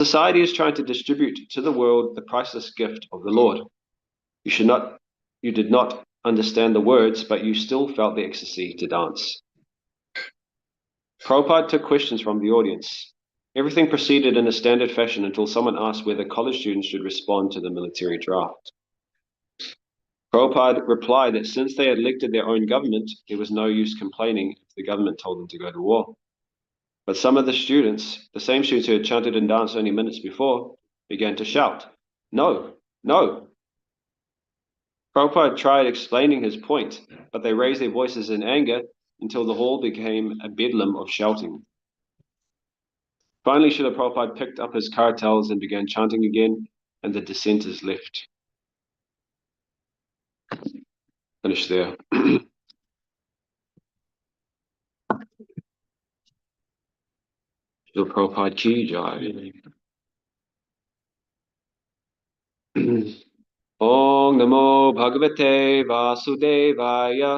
Society is trying to distribute to the world the priceless gift of the Lord. You did not understand the words, but you still felt the ecstasy to dance. Prabhupada took questions from the audience. Everything proceeded in a standard fashion until someone asked whether college students should respond to the military draft. Prabhupada replied that since they had elected their own government, there was no use complaining if the government told them to go to war. But some of the students, the same students who had chanted and danced only minutes before, began to shout, "No, no." Prabhupada tried explaining his point, but they raised their voices in anger until the hall became a bedlam of shouting. Finally, Srila Prabhupada picked up his kartals and began chanting again, and the dissenters left. Finish there. Srila Prabhupada ki jai. Om Namo Bhagavate Vasudevaya.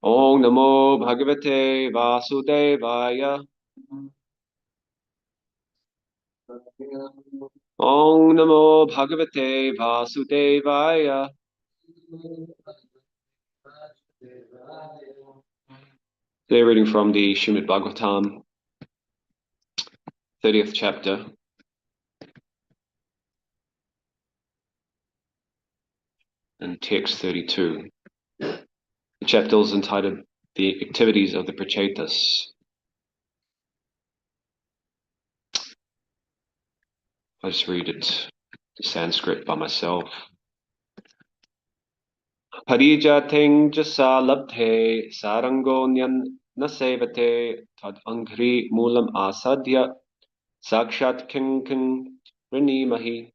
Om Namo Bhagavate Vasudevaya. Om Namo Bhagavate Vasudevaya. They're reading from the Srimad Bhagavatam, 30th chapter. And text 32. The chapter is entitled The Activities of the Prachetas. I'll just read it in Sanskrit by myself. Parijateng jasa labdhe sarangonyan nasevate tad angri mulam asadya sakshat kinkin rinimahi.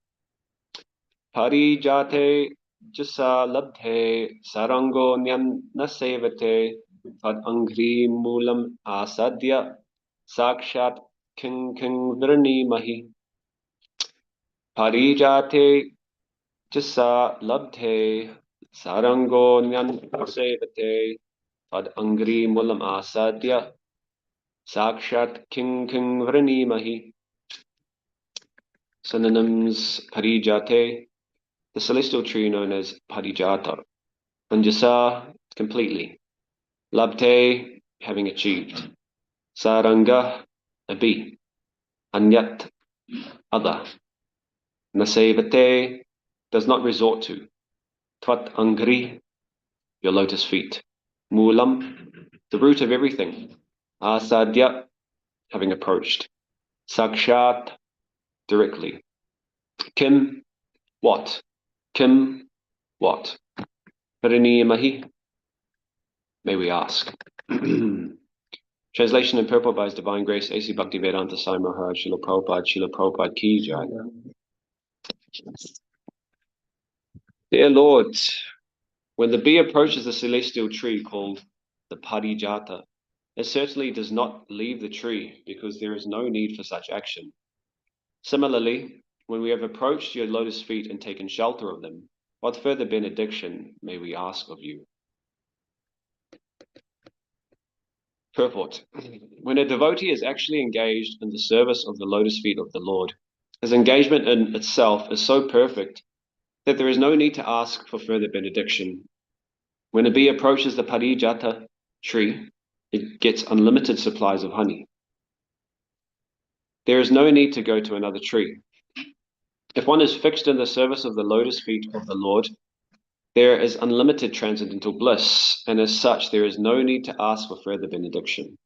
Parijate jasa labdhe sarangonyan nasevate tad angri mulam asadya sakshat kinkin rinimahi. Parijate jasa labdhe sarango nyan sevate tad angri mulam asadya sakshat king vranimahi. Synonyms: parijate, the celestial tree known as parijata. Anjasa, completely. Labte, having achieved. Saranga, a bee. Anyat, other. Nasevate, does not resort to. Tvat angri, your lotus feet. Mulam, the root of everything. Asadya, having approached. Sakshat, directly. Kim, what? Kim, what? Pariniyamahi, may we ask. Translation in purport by His Divine Grace, A.C. Bhaktivedanta Swami Maharaj, Srila Prabhupada ki jai. Dear Lord, when the bee approaches the celestial tree called the Parijata, it certainly does not leave the tree because there is no need for such action. Similarly, when we have approached your lotus feet and taken shelter of them, what further benediction may we ask of you? Purport. When a devotee is actually engaged in the service of the lotus feet of the Lord, his engagement in itself is so perfect that there is no need to ask for further benediction. When a bee approaches the Parijata tree, it gets unlimited supplies of honey. There is no need to go to another tree. If one is fixed in the service of the lotus feet of the Lord, there is unlimited transcendental bliss, and as such, there is no need to ask for further benediction.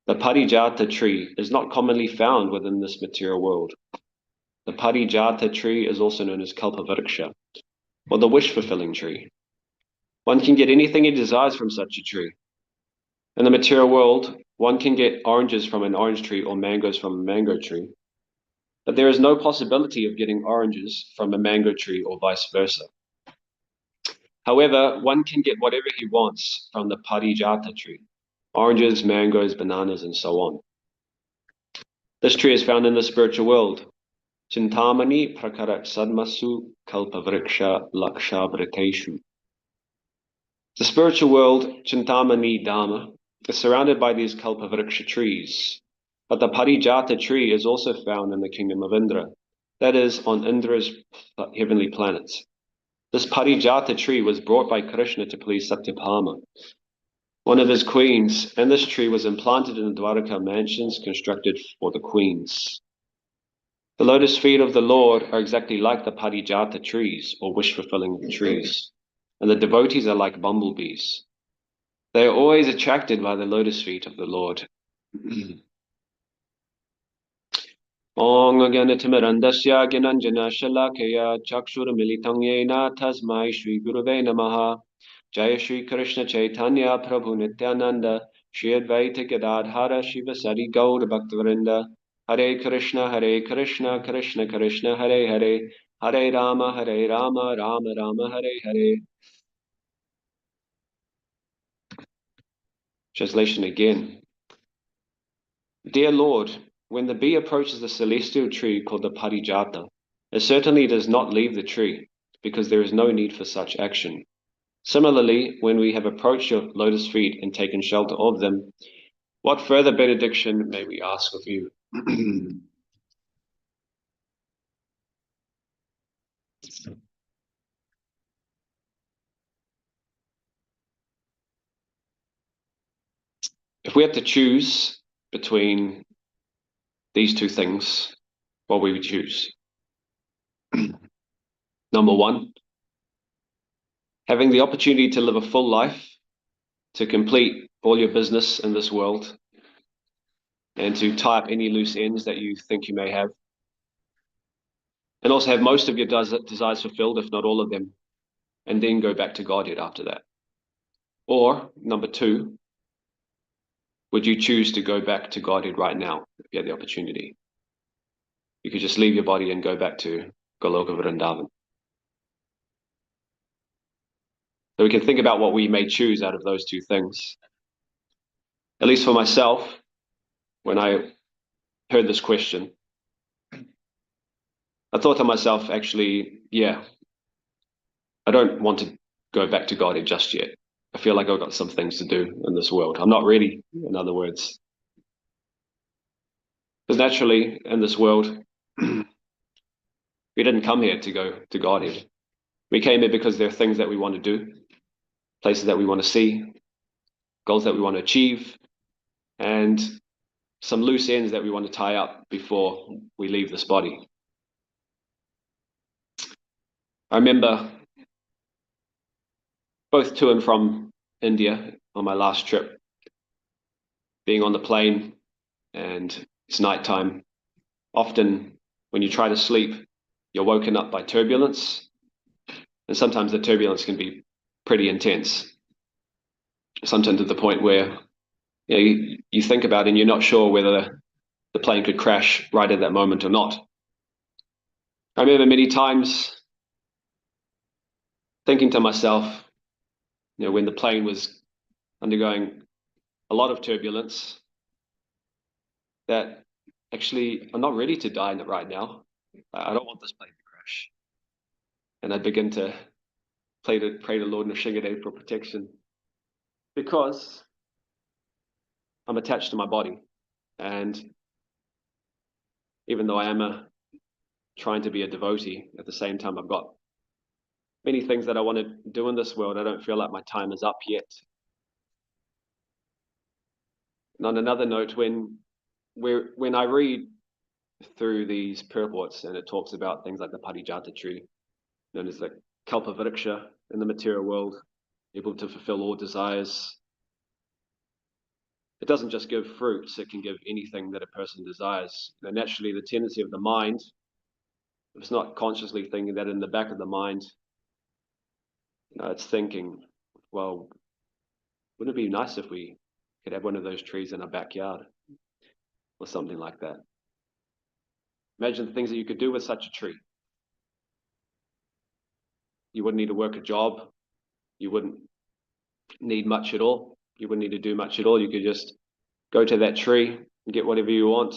The Parijata tree is not commonly found within this material world. The Parijata tree is also known as Kalpavriksha, or the wish-fulfilling tree. One can get anything he desires from such a tree. In the material world, one can get oranges from an orange tree or mangoes from a mango tree, but there is no possibility of getting oranges from a mango tree or vice versa. However, one can get whatever he wants from the Parijata tree: oranges, mangoes, bananas, and so on. This tree is found in the spiritual world. Chintamani prakara sadmasu kalpavriksha laksha vriteshu. The spiritual world, Chintamani Dhamma, is surrounded by these kalpavriksha trees. But the parijata tree is also found in the kingdom of Indra, that is, on Indra's heavenly planets. This parijata tree was brought by Krishna to please Satyabhama, one of his queens, and this tree was implanted in the Dwaraka mansions constructed for the queens. The lotus feet of the Lord are exactly like the parijata trees, or wish-fulfilling trees, and the devotees are like bumblebees. They are always attracted by the lotus feet of the Lord. Ong Agyanatimirandasya Gyananjana Shalakaya Chakshurmilitang Yena Tasmai Shri Gurave Namaha Jaya Shri Krishna Chaitanya Prabhu Nityananda Shri Advaita Gadadhara Shivasari Gaur Bhaktivinoda Hare Krishna Krishna Krishna Hare Hare Hare Rama Rama Rama Hare Hare. Translation again. Dear Lord, when the bee approaches the celestial tree called the parijata, it certainly does not leave the tree, because there is no need for such action. Similarly, when we have approached your lotus feet and taken shelter of them, what further benediction may we ask of you? If we had to choose between these two things, what we would choose? Number one, having the opportunity to live a full life, to complete all your business in this world, and to tie up any loose ends that you think you may have, and also have most of your desires fulfilled, if not all of them, and then go back to Godhead after that. Or, number two, would you choose to go back to Godhead right now if you had the opportunity? You could just leave your body and go back to Goloka Vrindavan. So we can think about what we may choose out of those two things. At least for myself, when I heard this question, I thought to myself, actually, yeah, I don't want to go back to Godhead just yet. I feel like I've got some things to do in this world. I'm not ready, in other words. Because naturally, in this world, we didn't come here to go to Godhead. We came here because there are things that we want to do, places that we want to see, goals that we want to achieve, and some loose ends that we want to tie up before we leave this body. I remember both to and from India on my last trip, being on the plane, and it's nighttime. Often when you try to sleep, you're woken up by turbulence, and sometimes the turbulence can be pretty intense. Sometimes to the point where you think about it and you're not sure whether the plane could crash right at that moment or not. I remember many times thinking to myself, when the plane was undergoing a lot of turbulence, that actually I'm not ready to die right now. I don't want this plane to crash. And I'd begin to pray to Lord Nrsimhadev for protection, because I'm attached to my body. And even though I am trying to be a devotee, at the same time I've got many things that I want to do in this world. I don't feel like my time is up yet. And on another note, when I read through these purports and it talks about things like the parijata tree, known as the kalpavriksha in the material world, able to fulfill all desires, it doesn't just give fruits, it can give anything that a person desires. And naturally, the tendency of the mind, if it's not consciously thinking that, in the back of the mind, it's thinking, well, wouldn't it be nice if we could have one of those trees in our backyard or something like that? Imagine the things that you could do with such a tree. You wouldn't need to work a job. You wouldn't need much at all. You wouldn't need to do much at all. You could just go to that tree and get whatever you want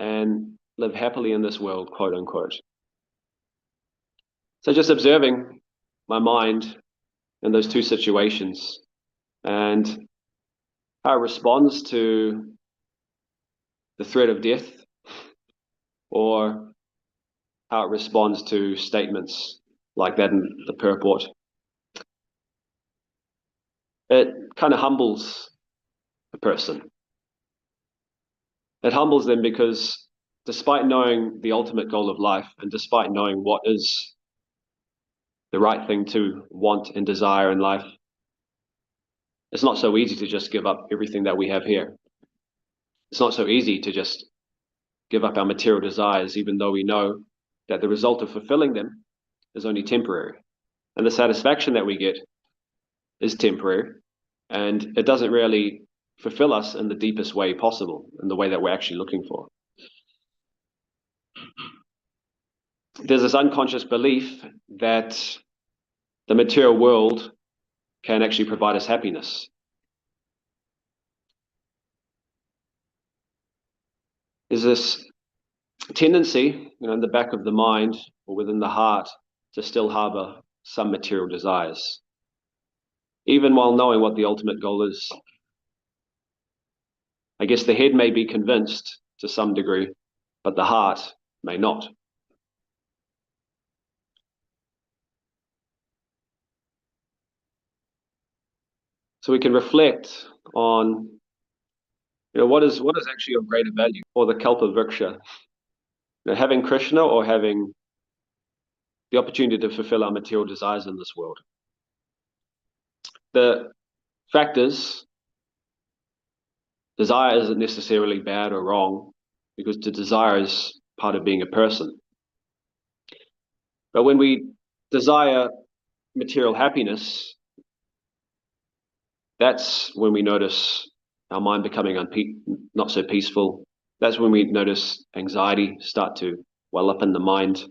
and live happily in this world, quote unquote. So just observing my mind in those two situations, and how it responds to the threat of death, or how it responds to statements like that in the purport. It kind of humbles a person. It humbles them because despite knowing the ultimate goal of life, and despite knowing what is the right thing to want and desire in life, it's not so easy to just give up everything that we have here. It's not so easy to just give up our material desires, even though we know that the result of fulfilling them is only temporary. And the satisfaction that we get is temporary, and it doesn't really fulfill us in the deepest way possible, in the way that we're actually looking for. There's this unconscious belief that the material world can actually provide us happiness. There's this tendency, in the back of the mind or within the heart to still harbor some material desires, even while knowing what the ultimate goal is. I guess the head may be convinced to some degree, but the heart may not. So we can reflect on, what is actually of greater value, or the Kalpa Vriksha, having Krishna or having the opportunity to fulfill our material desires in this world. The fact is, desire isn't necessarily bad or wrong, because to desire is part of being a person. But when we desire material happiness, that's when we notice our mind becoming not so peaceful. That's when we notice anxiety start to well up in the mind.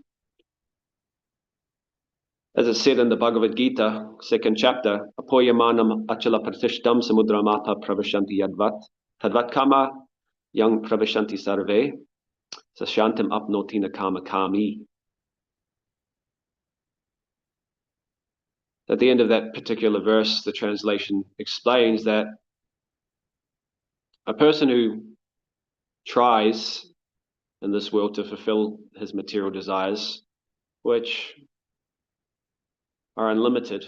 As it's said in the Bhagavad Gita, 2nd chapter, Apoyamanam achala pratishtam samudramata pravashanti yadvat, tadvat kama yang pravashanti sarve, sashantam apnotina kama kami. At the end of that particular verse, the translation explains that a person who tries in this world to fulfill his material desires, which are unlimited,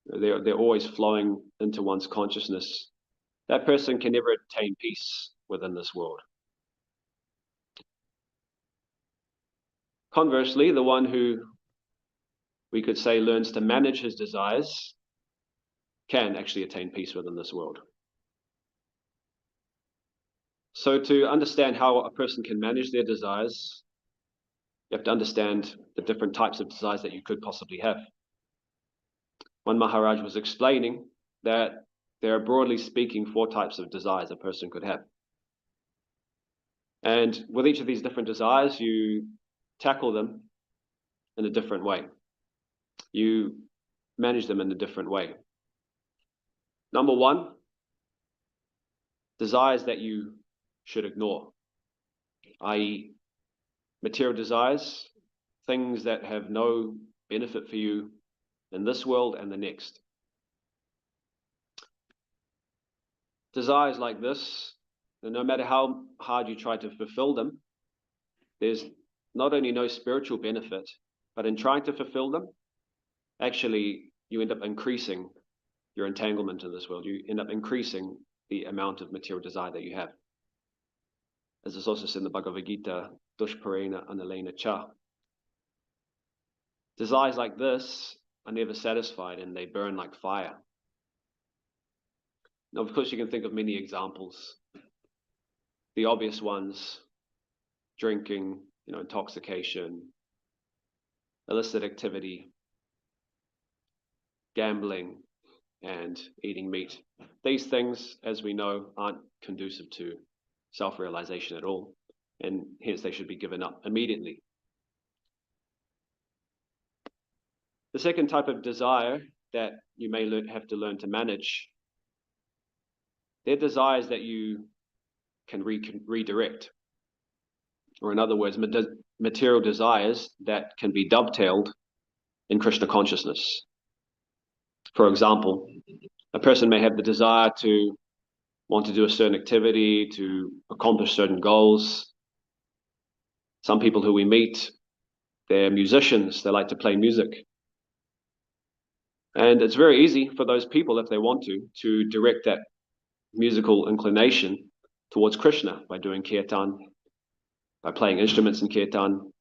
they're always flowing into one's consciousness, that person can never attain peace within this world. Conversely, the one who, we could say, learns to manage his desires can actually attain peace within this world. So to understand how a person can manage their desires, you have to understand the different types of desires that you could possibly have. One Maharaj was explaining that there are, broadly speaking, 4 types of desires a person could have. And with each of these different desires, you tackle them in a different way. You manage them in a different way. Number 1, desires that you should ignore, i.e., material desires, things that have no benefit for you in this world and the next. Desires like this, no matter how hard you try to fulfill them, there's not only no spiritual benefit, but in trying to fulfill them, actually you end up increasing your entanglement in this world. You end up increasing the amount of material desire that you have. As is also said in the Bhagavad Gita, Dushparena Analena Cha. Desires like this are never satisfied, and they burn like fire. Now, of course, you can think of many examples. The obvious ones: drinking, intoxication, illicit activity, gambling, and eating meat. These things, as we know, aren't conducive to self-realization at all, and hence they should be given up immediately. The second type of desire that you may have to learn to manage, they're desires that you can redirect, or in other words, material desires that can be dovetailed in Krishna consciousness. For example, a person may have the desire to want to do a certain activity to accomplish certain goals. Some people who we meet, they're musicians, they like to play music. And it's very easy for those people, if they want to direct that musical inclination towards Krishna by doing kirtan, by playing instruments in kirtan.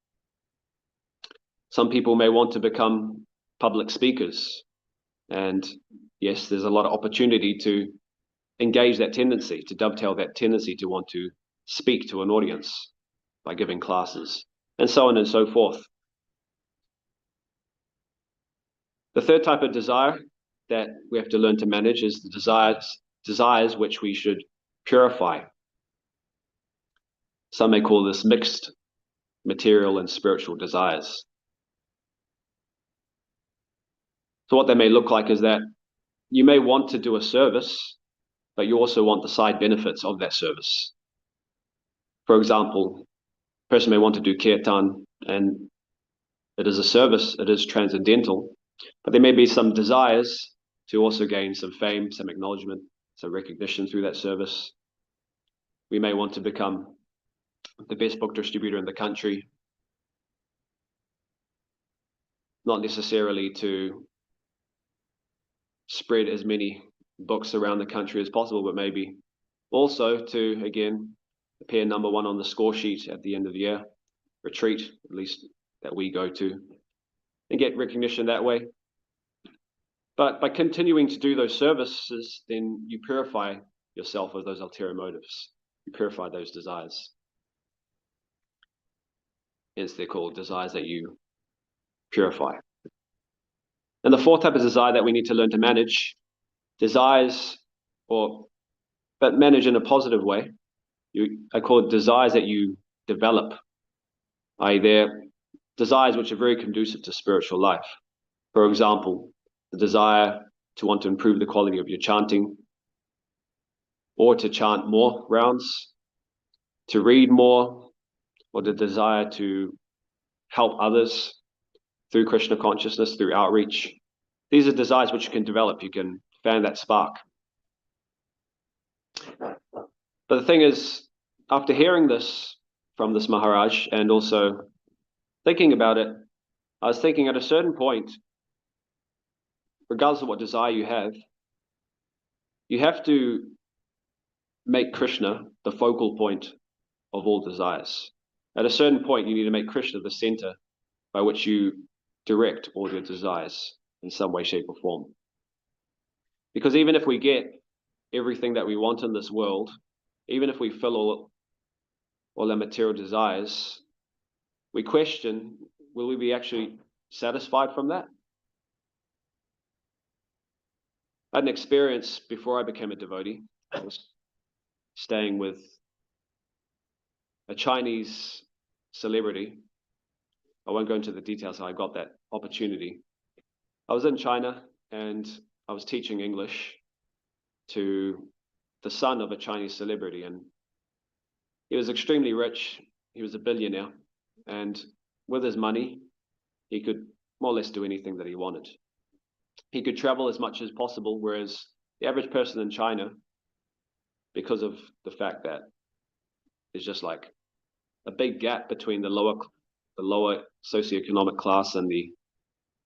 Some people may want to become public speakers. And yes, there's a lot of opportunity to engage that tendency, to dovetail that tendency to want to speak to an audience by giving classes, and so on and so forth. The third type of desire that we have to learn to manage is the desires which we should purify. Some may call this mixed material and spiritual desires. So what they may look like is that you may want to do a service, but you also want the side benefits of that service. For example, a person may want to do kirtan, and it is a service, it is transcendental, but there may be some desires to also gain some fame, some acknowledgement, some recognition through that service. We may want to become the best book distributor in the country, not necessarily to spread as many books around the country as possible, but maybe also to, again, appear number one on the score sheet at the end of the year, retreat, at least that we go to, and get recognition that way. But by continuing to do those services, then you purify yourself of those ulterior motives. You purify those desires. Hence, they're called desires that you purify. And the fourth type of desire that we need to learn to manage, desires, but manage in a positive way. I call it desires that you develop. They're desires which are very conducive to spiritual life. For example, the desire to want to improve the quality of your chanting, or to chant more rounds, to read more, or the desire to help others through Krishna consciousness, through outreach. These are desires which you can develop. You can fan that spark. But the thing is, after hearing this from this Maharaj and also thinking about it, I was thinking at a certain point, regardless of what desire you have to make Krishna the focal point of all desires. At a certain point, you need to make Krishna the center by which you direct all your desires in some way, shape, or form. Because even if we get everything that we want in this world, even if we fill all our material desires, we question, will we be actually satisfied from that? I had an experience before I became a devotee. I was staying with a Chinese celebrity. I won't go into the details how I got that opportunity. I was in China and I was teaching English to the son of a Chinese celebrity, and he was extremely rich. He was a billionaire, and with his money, he could more or less do anything that he wanted. He could travel as much as possible, whereas the average person in China, because of the fact that there's just like a big gap between the lower socioeconomic class and the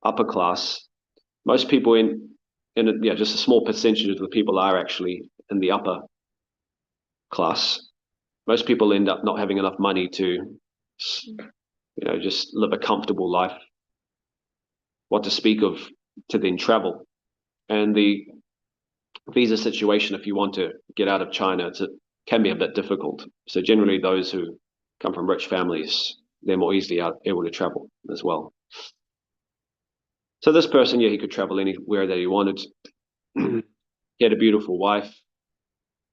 upper class, most people just a small percentage of the people are actually in the upper class. Most people end up not having enough money to, just live a comfortable life. What to speak of to then travel. And the visa situation, if you want to get out of China, it can be a bit difficult. So generally those who come from rich families, they're more easily able to travel as well. So this person, he could travel anywhere that he wanted. He had a beautiful wife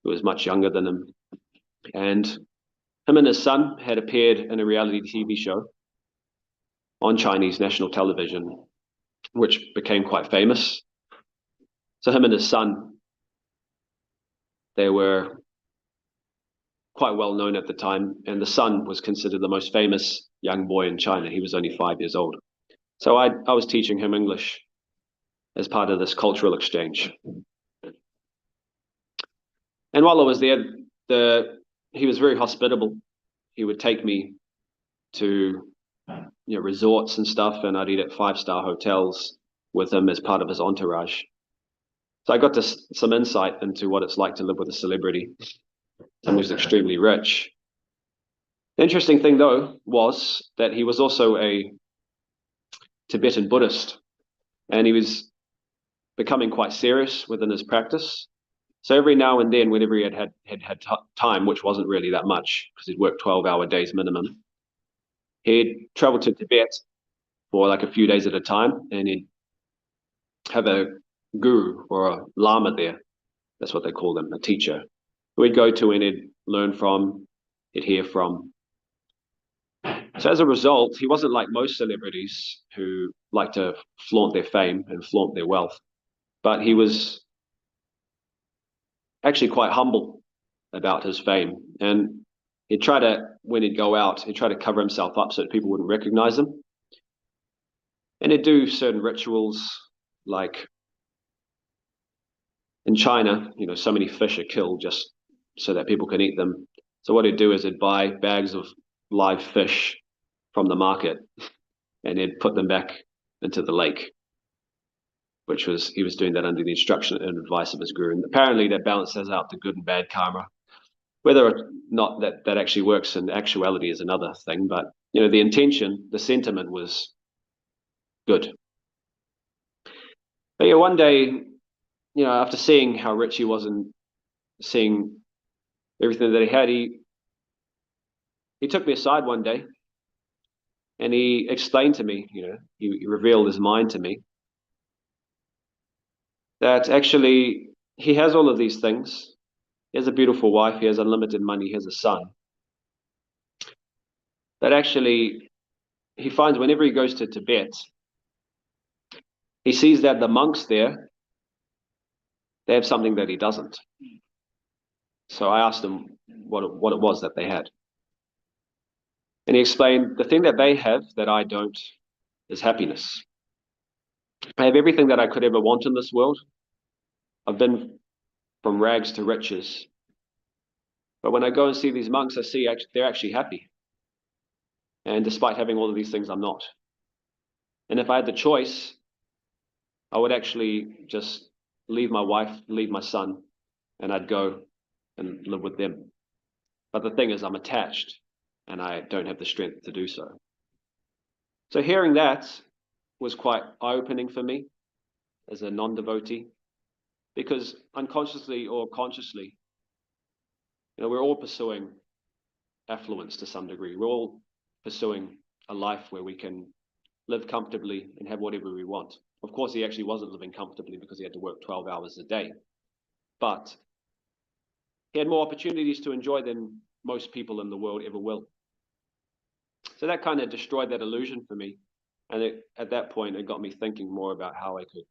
who was much younger than him. And him and his son had appeared in a reality TV show on Chinese national television, which became quite famous. So him and his son, they were quite well known at the time, and the son was considered the most famous young boy in China. He was only 5 years old. So I was teaching him English as part of this cultural exchange. And while I was there, he was very hospitable. He would take me to resorts and stuff, and I'd eat at 5-star hotels with him as part of his entourage. So I got some insight into what it's like to live with a celebrity, someone who's extremely rich. The interesting thing, though, was that he was also a Tibetan Buddhist, and he was becoming quite serious within his practice. So every now and then, whenever he had time, which wasn't really that much because he'd work 12-hour days minimum, he'd travel to Tibet for like a few days at a time, and he'd have a guru or a lama there. That's what they call them, a teacher, who he'd go to and he'd learn from, he'd hear from. So as a result, he wasn't like most celebrities who like to flaunt their fame and flaunt their wealth, but he was actually quite humble about his fame. And he'd try to, when he'd go out, he'd try to cover himself up so that people wouldn't recognize him. And he'd do certain rituals, like in China, so many fish are killed just so that people can eat them. So what he'd do is he'd buy bags of live fish from the market and he'd put them back into the lake, he was doing that under the instruction and advice of his guru. And apparently that balances out the good and bad karma. Whether or not that actually works in actuality is another thing, but the intention, the sentiment was good. But yeah, one day, after seeing how rich he was and seeing everything that he had, he took me aside one day and he explained to me, he revealed his mind to me that actually he has all of these things. He has a beautiful wife, he has unlimited money, he has a son. That actually he finds whenever he goes to Tibet, he sees that the monks there, they have something that he doesn't. So I asked him what it was that they had. And he explained, the thing that they have that I don't is happiness. I have everything that I could ever want in this world. I've been from rags to riches. But when I go and see these monks, I see they're actually happy. And despite having all of these things, I'm not. And if I had the choice, I would actually just leave my wife, leave my son, and I'd go and live with them. But the thing is, I'm attached and I don't have the strength to do so. So hearing that was quite eye-opening for me as a non-devotee, because unconsciously or consciously, we're all pursuing affluence to some degree. We're all pursuing a life where we can live comfortably and have whatever we want. Of course, he actually wasn't living comfortably because he had to work 12 hours a day, but he had more opportunities to enjoy than most people in the world ever will. So that kind of destroyed that illusion for me. And at that point, it got me thinking more about how I could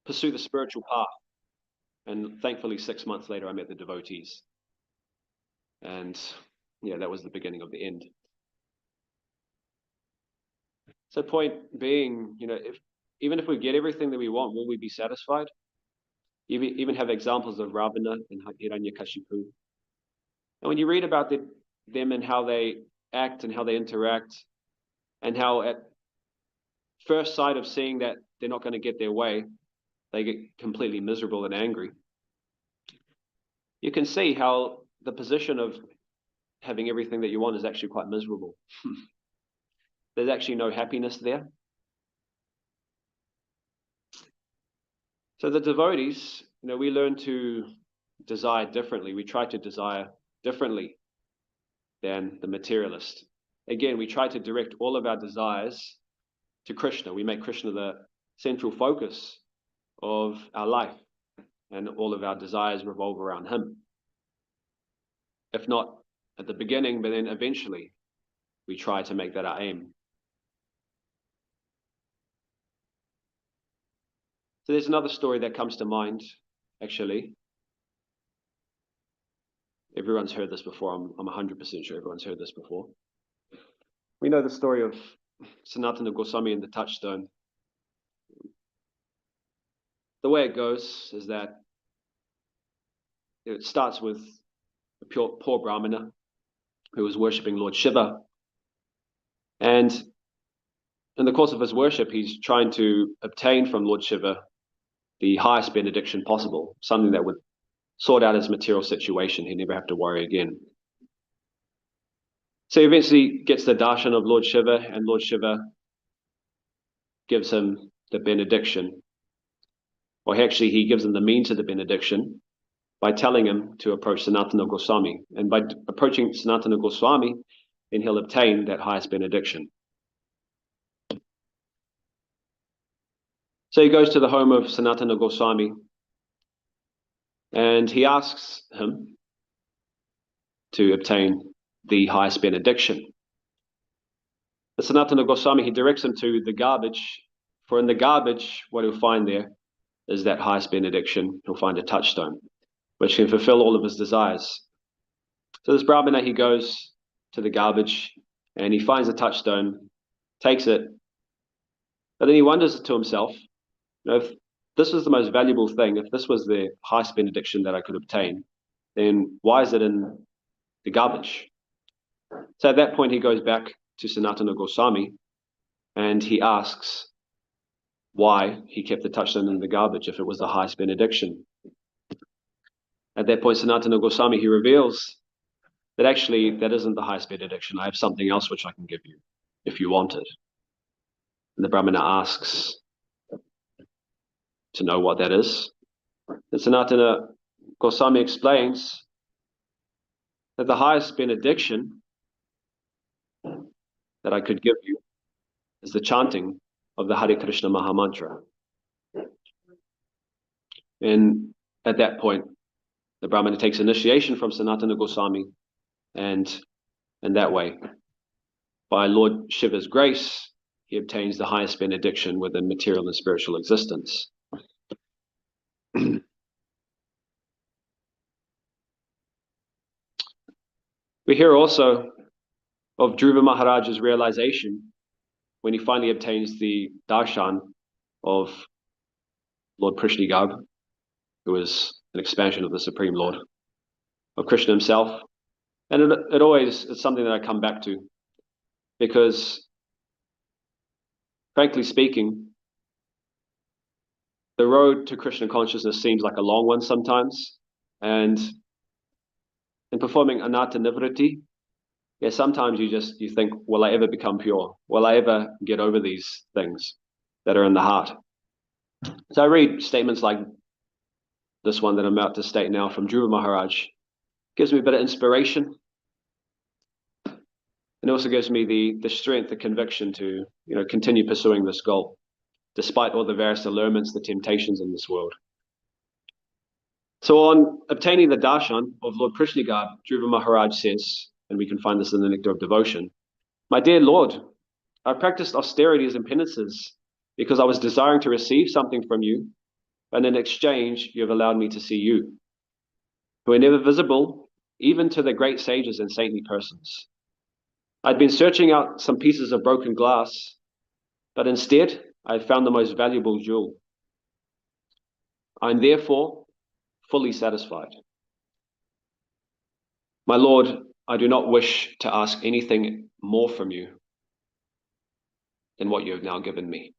pursue the spiritual path. And thankfully, 6 months later, I met the devotees. And yeah, that was the beginning of the end. So point being, even if we get everything that we want, will we be satisfied? You even have examples of Ravana and Hiranyakashipu. And when you read about them and how they act and how they interact, and how at first sight of seeing that they're not going to get their way, they get completely miserable and angry. You can see how the position of having everything that you want is actually quite miserable. There's actually no happiness there. So the devotees, we learn to desire differently. We try to desire differently than the materialist. Again, we try to direct all of our desires to Krishna. We make Krishna the central focus of our life, and all of our desires revolve around him. If not at the beginning, but then eventually we try to make that our aim. So there's another story that comes to mind, actually. Everyone's heard this before. I'm 100% sure everyone's heard this before. We know the story of Sanatana Goswami and the touchstone. The way it goes is that it starts with a poor Brahmana who was worshipping Lord Shiva. And in the course of his worship, he's trying to obtain from Lord Shiva the highest benediction possible, something that would sort out his material situation. He'd never have to worry again. So he eventually gets the darshan of Lord Shiva, and Lord Shiva gives him the benediction. Or actually, he gives him the means of the benediction by telling him to approach Sanatana Goswami. And by approaching Sanatana Goswami, then he'll obtain that highest benediction. So he goes to the home of Sanatana Goswami, and he asks him to obtain the highest benediction. The Sanatana Goswami, he directs him to the garbage, for in the garbage, what he'll find there is that highest benediction. He'll find a touchstone, which can fulfill all of his desires. So this Brahmana, he goes to the garbage, and he finds a touchstone, takes it, but then he wonders to himself, if this was the most valuable thing, if this was the highest benediction that I could obtain, then why is it in the garbage? So at that point, he goes back to Sanatana Goswami, and he asks why he kept the touchstone in the garbage if it was the highest benediction. At that point, Sanatana Goswami, he reveals that actually that isn't the highest benediction. I have something else which I can give you if you want it. And the Brahmana asks to know what that is. And Sanatana Goswami explains that the highest benediction that I could give you is the chanting of the Hare Krishna Mahamantra. And at that point, the Brahmana takes initiation from Sanatana Goswami, and in that way, by Lord Shiva's grace, he obtains the highest benediction within material and spiritual existence. We hear also of Dhruva Maharaj's realization when he finally obtains the darshan of Lord Prishnigab, who is an expansion of the Supreme Lord, of Krishna himself. And it always is something that I come back to, because frankly speaking, the road to Krishna consciousness seems like a long one sometimes. And in performing anatta nivriti, yeah, sometimes you think, will I ever become pure? Will I ever get over these things that are in the heart? So I read statements like this one that I'm about to state now from Dhruva Maharaj. Gives me a bit of inspiration. And also gives me the strength, the conviction to continue pursuing this goal, despite all the various allurements, the temptations in this world. So on obtaining the darshan of Lord Prishnigab, Dhruva Maharaj says, and we can find this in the Nectar of Devotion, "My dear Lord, I practiced austerities and penances because I was desiring to receive something from you, and in exchange you have allowed me to see you, who are never visible even to the great sages and saintly persons. I'd been searching out some pieces of broken glass, but instead I found the most valuable jewel. I'm therefore fully satisfied. My Lord, I do not wish to ask anything more from you than what you have now given me."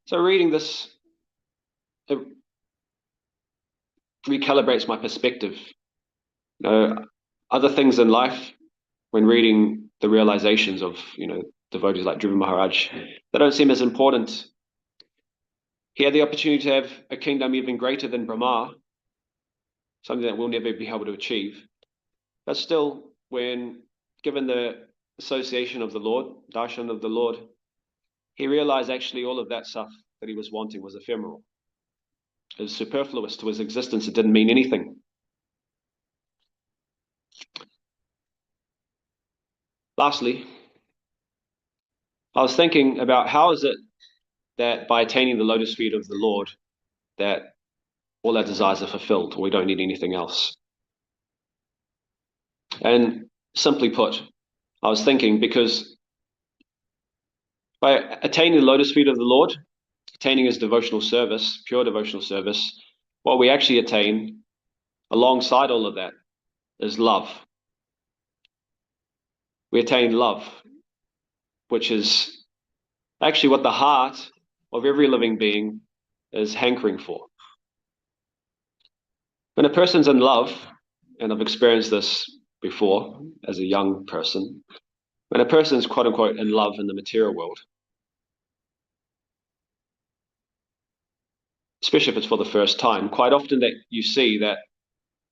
So reading this, it recalibrates my perspective. Other things in life, when reading the realizations of devotees like Dhruva Maharaj, they don't seem as important. He had the opportunity to have a kingdom even greater than Brahma, something that we'll never be able to achieve. But still, when given the association of the Lord, darshan of the Lord, he realized actually all of that stuff that he was wanting was ephemeral. It was superfluous to his existence. It didn't mean anything. Lastly, I was thinking about how is it that by attaining the lotus feet of the Lord, that all our desires are fulfilled, or we don't need anything else. And simply put, I was thinking, because by attaining the lotus feet of the Lord, attaining his devotional service, pure devotional service, what we actually attain alongside all of that is love. We attain love, which is actually what the heart of every living being is hankering for. When a person's in love, and I've experienced this before as a young person, when a person's quote unquote in love in the material world, especially if it's for the first time, quite often that you see that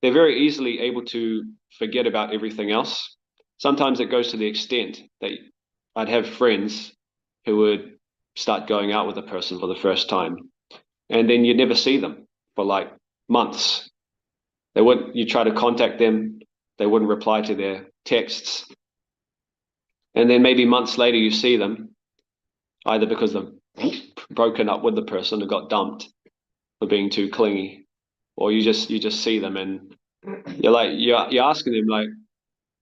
they're very easily able to forget about everything else. Sometimes it goes to the extent that I'd have friends who would start going out with a person for the first time, and then you'd never see them for like months. You try to contact them, they wouldn't reply to their texts. And then maybe months later you see them, either because they've broken up with the person or got dumped for being too clingy, or you just see them and you're asking them like,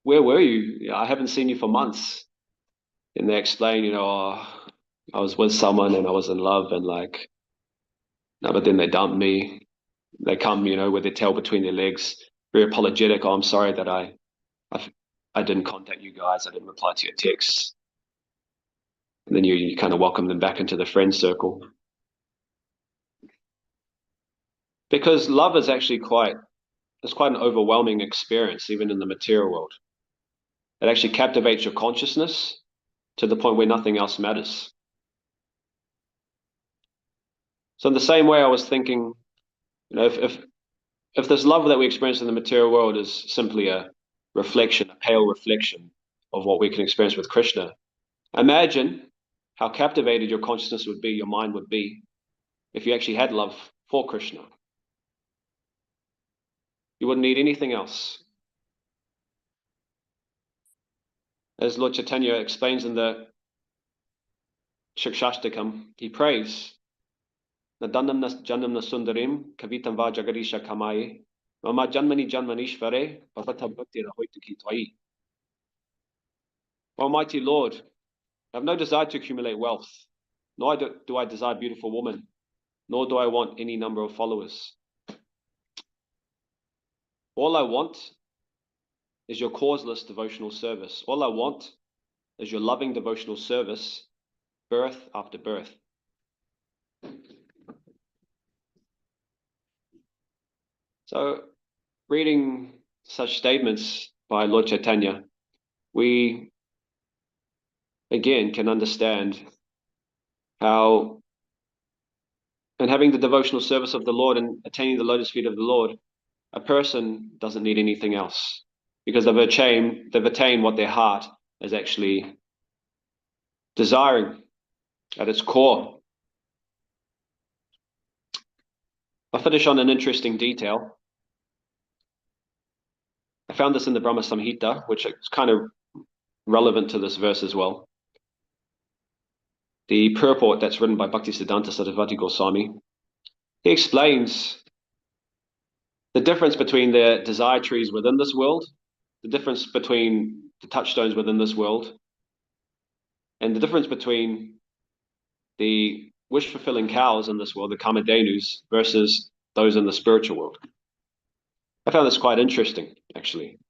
where were you? I haven't seen you for months. And they explain, oh, I was with someone and I was in love and like, no, but then they dumped me. They come, with their tail between their legs, very apologetic. Oh, I'm sorry that I didn't contact you guys. I didn't reply to your texts. And then you kind of welcome them back into the friend circle. Because love is actually it's quite an overwhelming experience, even in the material world. It actually captivates your consciousness to the point where nothing else matters. So in the same way, I was thinking, if this love that we experience in the material world is simply a pale reflection of what we can experience with Krishna, imagine how captivated your consciousness would be, your mind would be, if you actually had love for Krishna. You wouldn't need anything else. As Lord Chaitanya explains in the Shikshashtakam, he prays, Nadanam Janam Sundarim Kavitam Va Jagarisha Kamaye Mama Janmani Janmanishvare Bhavata Bhakti Rahoituki Twai. Almighty Lord, I have no desire to accumulate wealth, nor do I desire beautiful woman, nor do I want any number of followers. All I want is your causeless devotional service. All I want is your loving devotional service, birth after birth. So, reading such statements by Lord Chaitanya, we again can understand how, and having the devotional service of the Lord and attaining the lotus feet of the Lord, a person doesn't need anything else because they've attained what their heart is actually desiring at its core. I'll finish on an interesting detail. I found this in the Brahma Samhita, which is kind of relevant to this verse as well. The purport that's written by Bhaktisiddhanta Sarasvati Goswami, he explains the difference between the desire trees within this world, the difference between the touchstones within this world, and the difference between the wish-fulfilling cows in this world, the Kamadhenus, versus those in the spiritual world. I found this quite interesting, actually.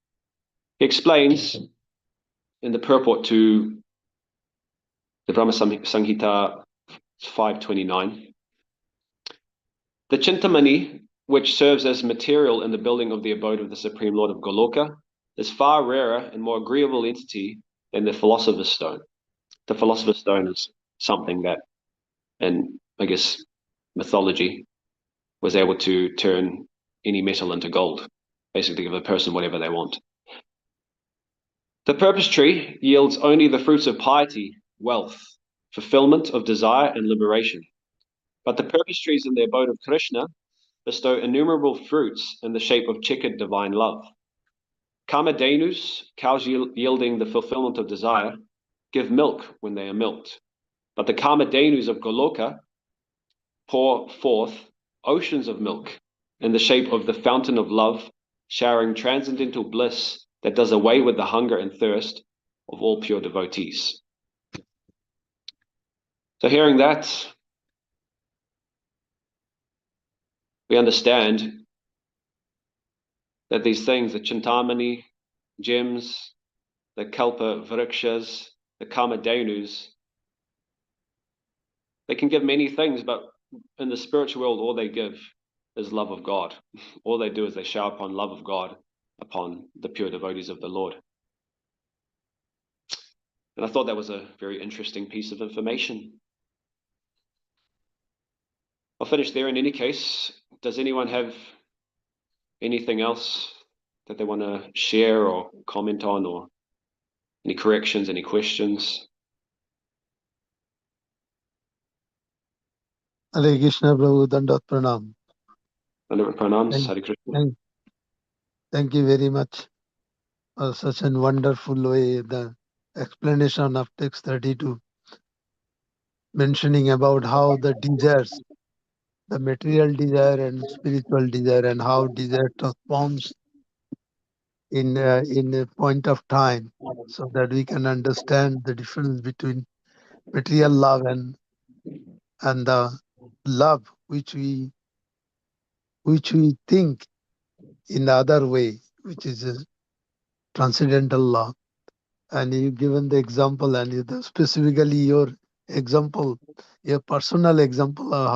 He explains in the purport to the Brahma Samhita 529, the Chintamani, which serves as material in the building of the abode of the Supreme Lord of Goloka, is far rarer and more agreeable entity than the Philosopher's Stone. The Philosopher's Stone is something that, in, I guess, mythology, was able to turn any metal into gold, basically give a person whatever they want. The purpose tree yields only the fruits of piety, wealth, fulfillment of desire, and liberation. But the purpose trees in the abode of Krishna bestow innumerable fruits in the shape of checkered divine love. Kamadhenus, cows yielding the fulfillment of desire, give milk when they are milked. But the Kamadhenus of Goloka pour forth oceans of milk in the shape of the fountain of love, showering transcendental bliss that does away with the hunger and thirst of all pure devotees. So hearing that, we understand that these things, the Chintamani, gems, the Kalpa Vrikshas, the Kamadhenus, they can give many things, but in the spiritual world, all they give is love of God. All they do is they shower upon love of God upon the pure devotees of the Lord. And I thought that was a very interesting piece of information. I'll finish there in any case. Does anyone have anything else that they want to share or comment on, or any corrections, any questions? Hare Krishna Prabhu, Dandat Pranam. Pranams, Thank, Hare Krishna. thank you very much for such a wonderful way, the explanation of text 32, mentioning about how the desires, the material desire and spiritual desire, and how desire transforms in a point of time, so that we can understand the difference between material love and the love which we think in the other way, which is a transcendental love. And you given the example, and specifically your example, your personal example of uh,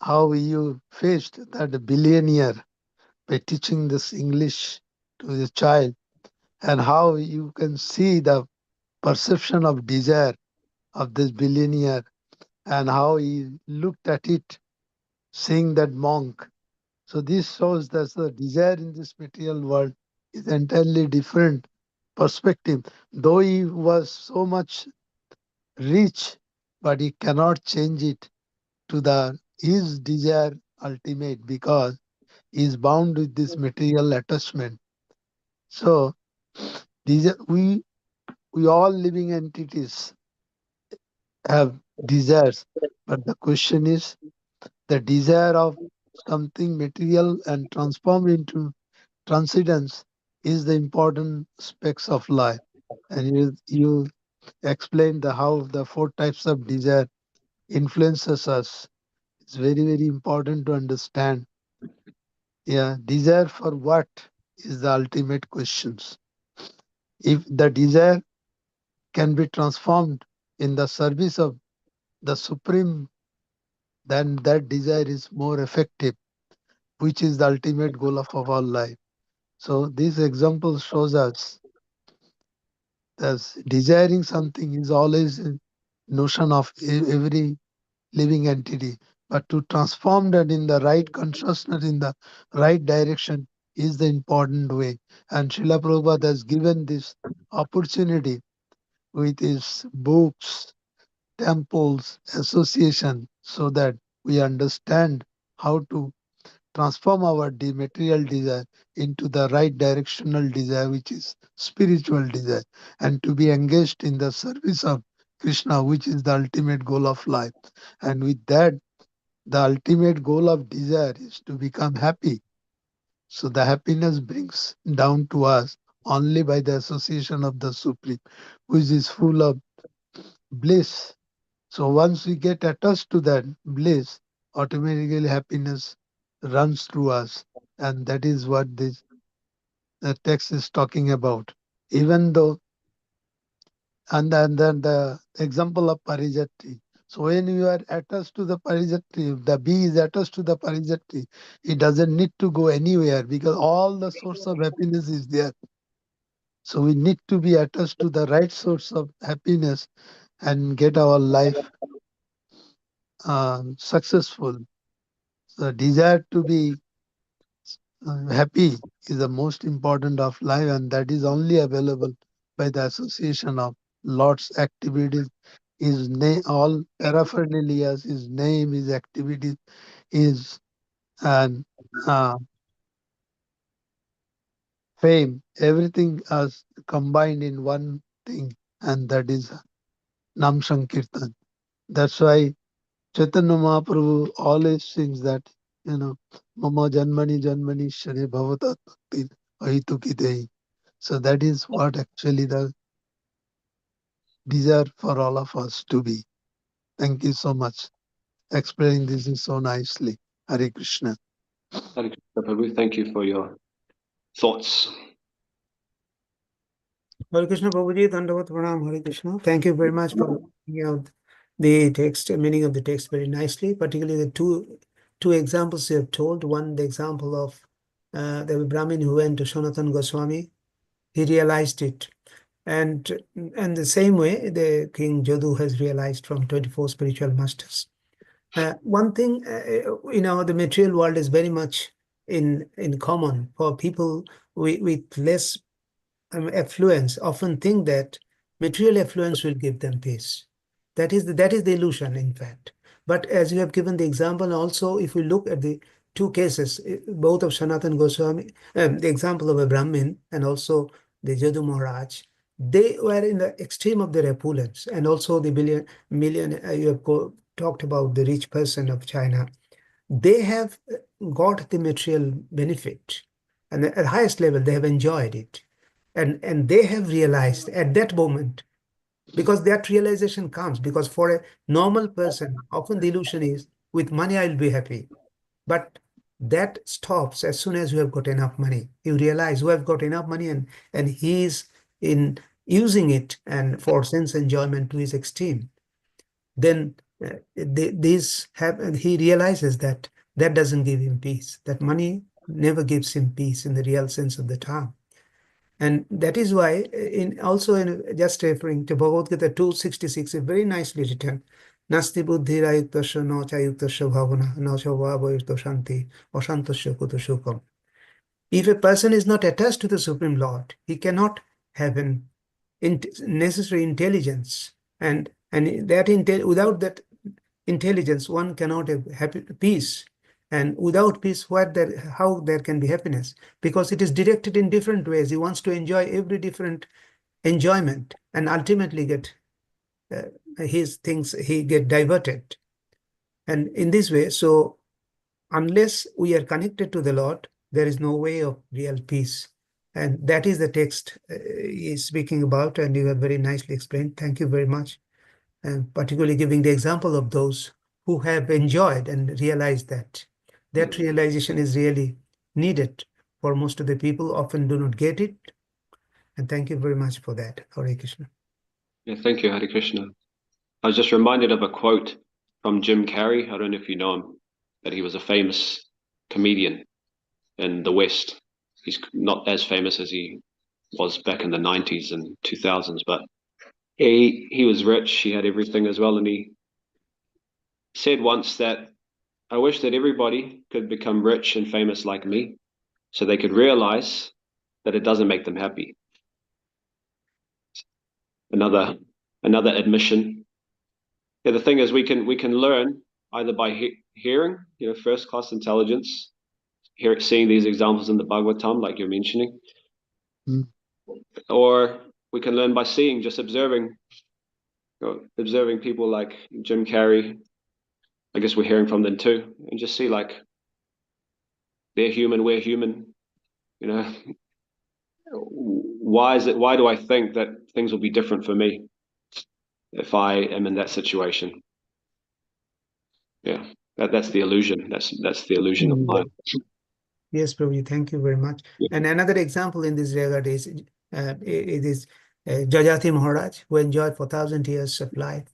how you faced that billionaire by teaching this English to the child, and how you can see the perception of desire of this billionaire, and how he looked at it, seeing that monk. So this shows that the desire in this material world is entirely different perspective. Though he was so much rich, but he cannot change it to the his desire ultimate, because he is bound with this material attachment. So we all living entities have desires, but the question is the desire of something material and transform into transcendence is the important aspects of life. And you explained how the four types of desire influences us. It's very, very important to understand. Yeah, desire for what is the ultimate questions. If the desire can be transformed in the service of the Supreme, then that desire is more effective, which is the ultimate goal of our life. So this example shows us that desiring something is always a notion of every living entity. But to transform that in the right consciousness, in the right direction, is the important way. And Srila Prabhupada has given this opportunity with his books, temples, association, so that we understand how to transform our material desire into the right directional desire, which is spiritual desire, and to be engaged in the service of Krishna, which is the ultimate goal of life. And with that, the ultimate goal of desire is to become happy. So the happiness brings down to us only by the association of the Supreme, which is full of bliss. So once we get attached to that bliss, automatically happiness runs through us. And that is what this the text is talking about. Even though, and then the example of Parijat tree. So when you are attached to the Parijat tree, if the bee is attached to the Parijat tree, it doesn't need to go anywhere, because all the source of happiness is there. So we need to be attached to the right source of happiness and get our life successful. The desire to be happy is the most important of life, and that is only available by the association of Lord's activities, his name, all paraphernalia, his name, his activities, his and uh, fame, everything is combined in one thing, and that is Nam Sankirtan. That's why Chaitanya Mahaprabhu always sings that, Mama Janmani Janmani Shri Bhavatat Bhakti Ahitukitehi. So that is what actually the desire for all of us to be. Thank you so much. explaining this so nicely. Hare Krishna. Hare Krishna, Prabhu. Thank you for your thoughts. Hare Krishna, Prabhuji, Dandavat Pranam, Hare Krishna. Thank you very much for bringing out the text, meaning of the text very nicely, particularly the two examples you have told. One, the example of the Brahmin who went to Sanatana Goswami. He realized it. And the same way, the King Jadu has realized from 24 spiritual masters. One thing, the material world is very much in common for people with less affluence often think that material affluence will give them peace. That is the illusion, in fact. But as you have given the example, also, if we look at the two cases, both of Sanatana Goswami, the example of a Brahmin and also the Jadu Maharaj, they were in the extreme of their opulence, and also the million. You have talked about the rich person of China. They have got the material benefit, and at the highest level, they have enjoyed it. And they have realized at that moment, because that realization comes, because for a normal person, often the illusion is, with money, I'll be happy. But that stops as soon as you have got enough money. You realize who have got enough money and he is in using it and for sense enjoyment to his extreme. Then he realizes that doesn't give him peace. That money never gives him peace in the real sense of the term. And that is why, just referring to Bhagavad Gita 266, is very nicely written. Nasti buddhira yuktasya no cha yuktasya bhavana no cha vabhayukta shanti asantasya kuto shukam. If a person is not attached to the Supreme Lord, he cannot have an necessary intelligence. And without that intelligence, one cannot have peace. And without peace, how there can be happiness? Because it is directed in different ways. He wants to enjoy every different enjoyment and ultimately get he get diverted. And in this way, so unless we are connected to the Lord, there is no way of real peace. And that is the text he is speaking about, and you have very nicely explained. Thank you very much. And particularly giving the example of those who have enjoyed and realized that realization is really needed for most of the people, often do not get it. And thank you very much for that, Hare Krishna. Yeah, thank you, Hare Krishna. I was just reminded of a quote from Jim Carrey. I don't know if you know him, but he was a famous comedian in the West. He's not as famous as he was back in the 90s and 2000s, but he was rich. He had everything as well. And he said once that, I wish that everybody could become rich and famous like me so they could realize that it doesn't make them happy. Another admission. Yeah, the thing is, we can learn either by hearing, first class intelligence, seeing these examples in the Bhagavatam, like you're mentioning, or we can learn by seeing, just observing people like Jim Carrey. I guess we're hearing from them too, and just see like they're human, we're human. Why do I think that things will be different for me if I am in that situation? Yeah, that's the illusion. That's the illusion of life. Yes, Prabhuji, thank you very much. Yeah. And another example in this regard is Jajati Maharaj, who enjoyed for 1,000 years of life,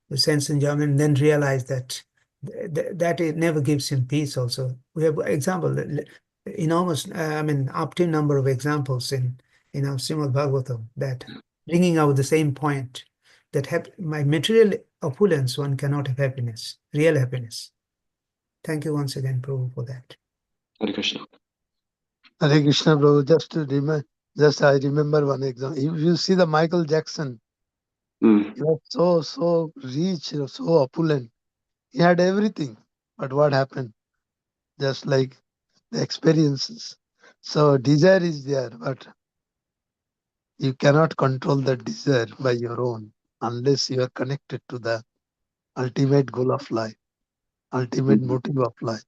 the sense enjoyment, and then realized that it never gives him peace. Also, we have example, enormous, up to number of examples in our Srimad Bhagavatam that bringing out the same point that my material opulence, one cannot have happiness, real happiness. Thank you once again, Prabhu, for that. Hare Krishna. Hare Krishna, Prabhu. I remember one example. If you see the Michael Jackson, he was so rich, so opulent. He had everything. But what happened? Just like the experiences. So desire is there, but you cannot control that desire by your own unless you are connected to the ultimate goal of life, ultimate motive of life.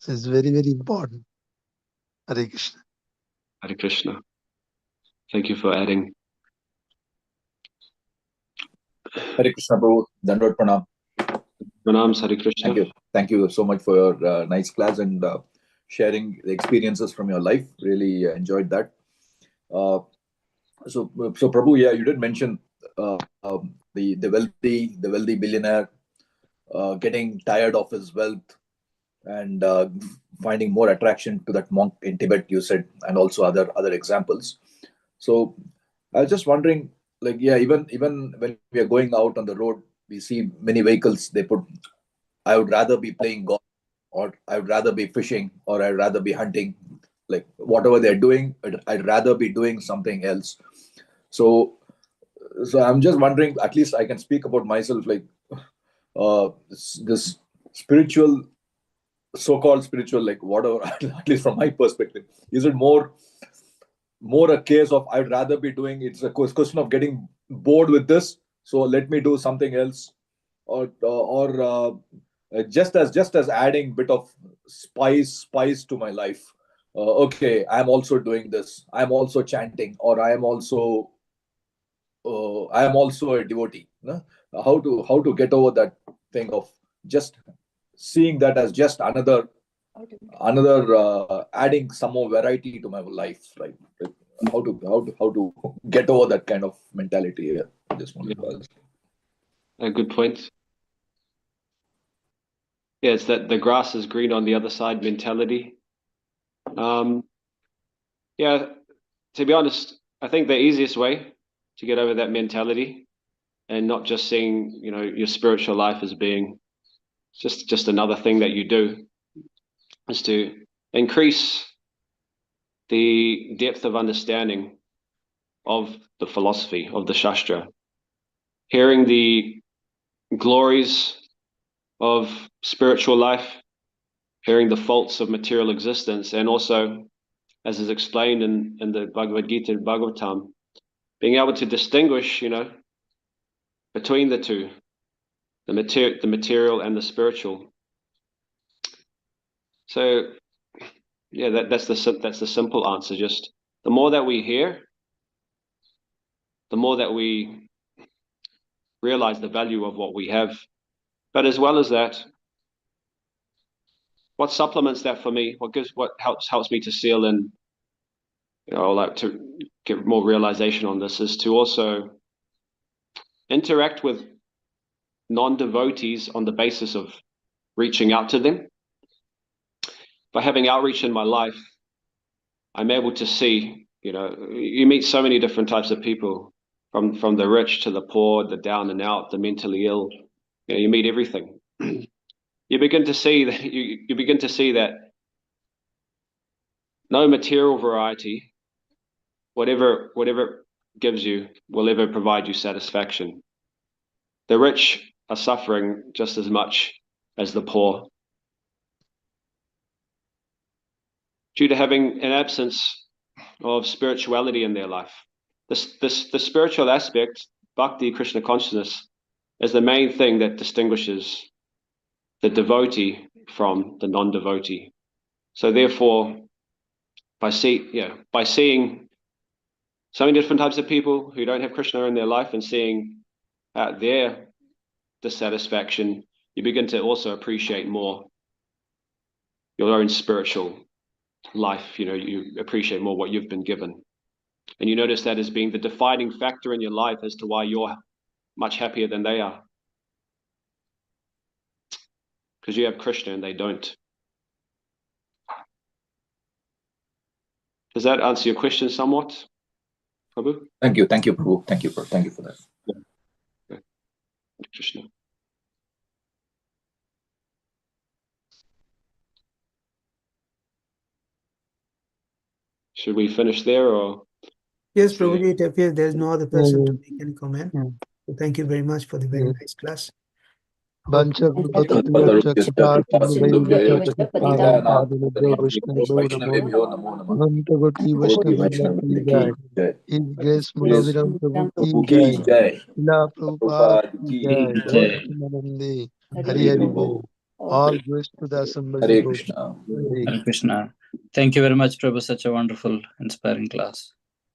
So it's very, very important. Hare Krishna. Hare Krishna. Thank you for adding. Hare Krishna, Prabhu. Dandavat Pranam. Pranams, Hare Krishna. Thank you so much for your nice class and sharing the experiences from your life. Really enjoyed that. So Prabhu, yeah, you did mention the wealthy billionaire getting tired of his wealth and finding more attraction to that monk in Tibet, you said, and also other examples. So I was just wondering, like, yeah, even when we are going out on the road, we see many vehicles. They put, I would rather be playing golf, or I would rather be fishing, or I'd rather be hunting. Like whatever they're doing, I'd rather be doing something else. So I'm just wondering. At least I can speak about myself. Like this spiritual, so-called spiritual, like whatever. At least from my perspective, is it more a case of I'd rather be doing? It's a question of getting bored with this, so let me do something else, or just as adding bit of spice to my life. Okay, I'm also doing this. I'm also chanting, or I am also a devotee. No? How to get over that thing of just seeing that as just another adding some more variety to my life, right? How to get over that kind of mentality here. I just wanted to ask. A good point. Yeah, it's that the grass is green on the other side mentality. Yeah, to be honest, I think the easiest way to get over that mentality and not just seeing, your spiritual life as being just another thing that you do is to increase the depth of understanding of the philosophy of the Shastra, hearing the glories of spiritual life, hearing the faults of material existence, and also, as is explained in the Bhagavad Gita and Bhagavatam, being able to distinguish, between the two, the material and the spiritual. So, yeah, that's the simple answer. Just the more that we hear, the more that we realize the value of what we have. But as well as that, what supplements that for me, what helps me to seal in, like to get more realization on this, is to also interact with non-devotees on the basis of reaching out to them. By having outreach in my life, I'm able to see, you meet so many different types of people, from the rich to the poor, the down and out, the mentally ill. You meet everything. You begin to see that no material variety, whatever gives you, will ever provide you satisfaction. The rich are suffering just as much as the poor due to having an absence of spirituality in their life. The spiritual aspect, bhakti, Krishna consciousness, is the main thing that distinguishes the devotee from the non-devotee. So therefore, by seeing so many different types of people who don't have Krishna in their life and seeing their dissatisfaction, you begin to also appreciate more your own spiritual life. You appreciate more what you've been given. And you notice that as being the defining factor in your life as to why you're much happier than they are. Because you have Krishna and they don't. Does that answer your question somewhat, Prabhu? Thank you, Prabhu. Thank you for that. Yeah. Krishna. Should we finish there, or? Yes, Prabhuji, it appears there's no other person to Yeah. make any comment. Yeah. So thank you very much for the very Yeah. nice class. Bancha His Grace Manobhiram Prabhu ki jai. Srila Prabhupada ki jai. Namaste. Hari Hari Bol. All grace to the assembled Hare devotees. Krishna. Hare Krishna. Thank you very much, Prabhu. Such a wonderful, inspiring class.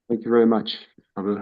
Thank you very much, Prabhu.